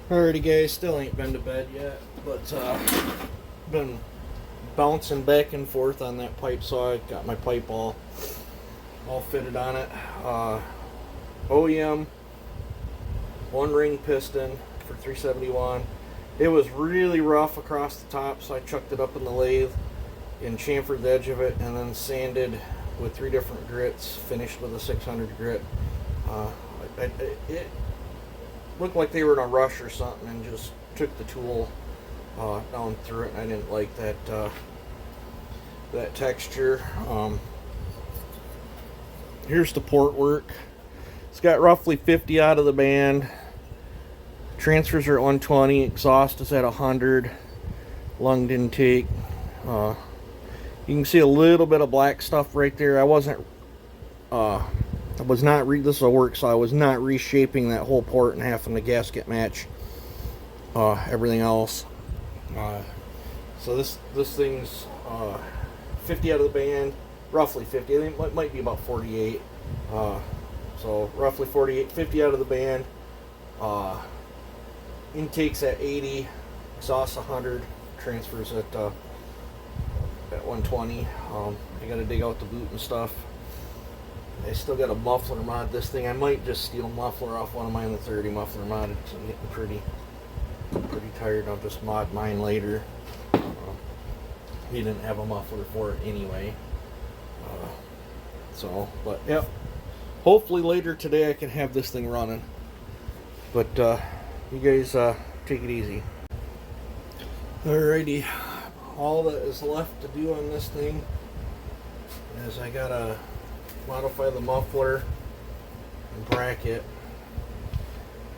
Alrighty guys, still ain't been to bed yet, but been bouncing back and forth on that pipe saw. I got my pipe all fitted on it. OEM one ring piston for 371. It was really rough across the top, so I chucked it up in the lathe and chamfered the edge of it, and then sanded with 3 different grits, finished with a 600 grit. It looked like they were in a rush or something and just took the tool down through it, and I didn't like that texture. Here's the port work. It's got roughly 50 out of the band. Transfers are at 120, exhaust is at 100, lunged intake. You can see a little bit of black stuff right there. This is a work, so I was not reshaping that whole port and having the gasket match everything else. So this thing's 50 out of the band, roughly 50. I think it might be about 48. So roughly 48, 50 out of the band. Intake's at 80, exhaust 100, transfers at 120. I got to dig out the boot and stuff. I still got a muffler mod this thing. I might just steal a muffler off one of mine, the 30 muffler mod. It's getting pretty tired. I'll just mod mine later. He didn't have a muffler for it anyway. But yeah, hopefully later today I can have this thing running. But you guys take it easy. Alrighty, all that is left to do on this thing is I gotta modify the muffler and bracket,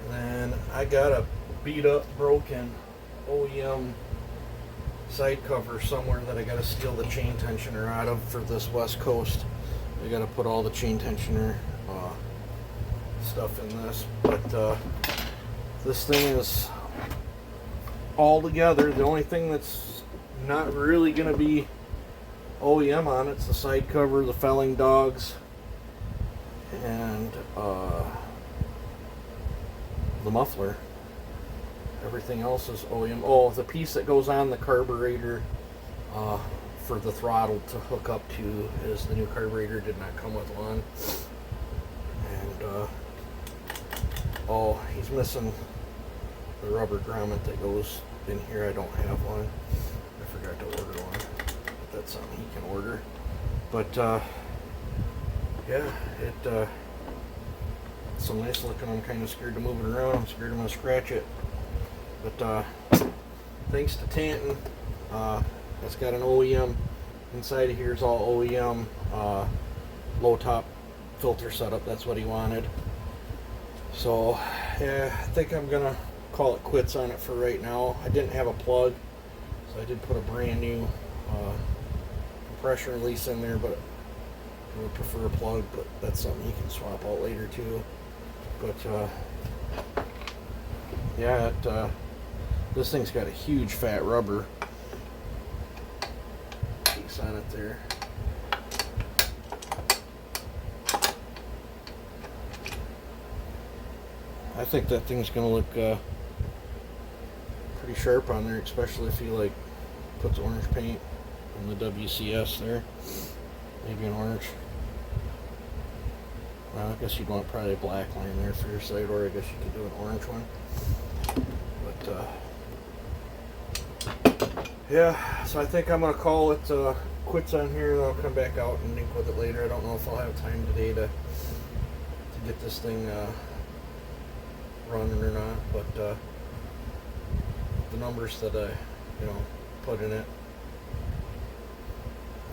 and then I got a beat up broken OEM side cover somewhere that I gotta steal the chain tensioner out of for this West Coast. I gotta put all the chain tensioner stuff in this, but this thing is all together. The only thing that's not really gonna be OEM on it's the side cover, the felling dogs, and the muffler. Everything else is OEM. Oh, the piece that goes on the carburetor for the throttle to hook up to is the new carburetor. Did not come with one. And oh, he's missing the rubber grommet that goes in here. I don't have one. I forgot to order one. That's something he can order. But yeah, it's so nice looking. I'm kind of scared to move it around. I'm scared I'm gonna scratch it. But thanks to Tanton, it's got an OEM inside of here. It's all OEM low top filter setup. That's what he wanted. So yeah, I think I'm gonna call it quits on it for right now. I didn't have a plug, so I did put a brand new compression release in there, but I would prefer a plug, but that's something you can swap out later too. But yeah, this thing's got a huge fat rubber piece on it there. I think that thing's gonna look pretty sharp on there, especially if you like put the orange paint on the WCS there. Maybe an orange. Well, I guess you'd want probably a black line there for your side, or I guess you could do an orange one. But yeah, so I think I'm gonna call it quits on here, and I'll come back out and link with it later. I don't know if I'll have time today to get this thing running or not, but the numbers that I put in it,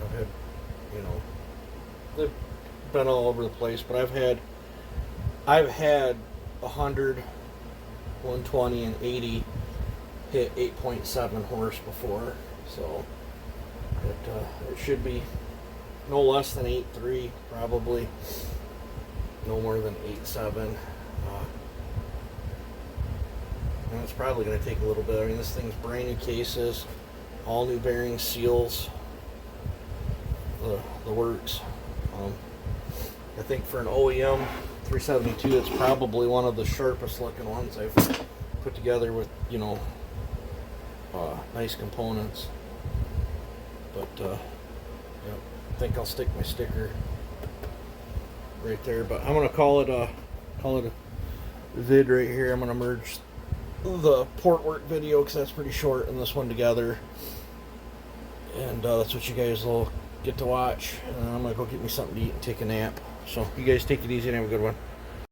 I've had, they've been all over the place, but I've had 100, 120, and 80 hit 8.7 horse before, so it should be no less than 8.3, probably no more than 8.7. And it's probably going to take a little bit. I mean, this thing's brand new cases, all new bearing seals, the works. I think for an OEM 372, it's probably one of the sharpest looking ones I've put together with, nice components. But yeah, I think I'll stick my sticker right there. But I'm gonna call it a vid right here. I'm gonna merge the port work video because that's pretty short and this one together, and that's what you guys will get to watch. And I'm gonna go get me something to eat and take a nap. So you guys take it easy and have a good one.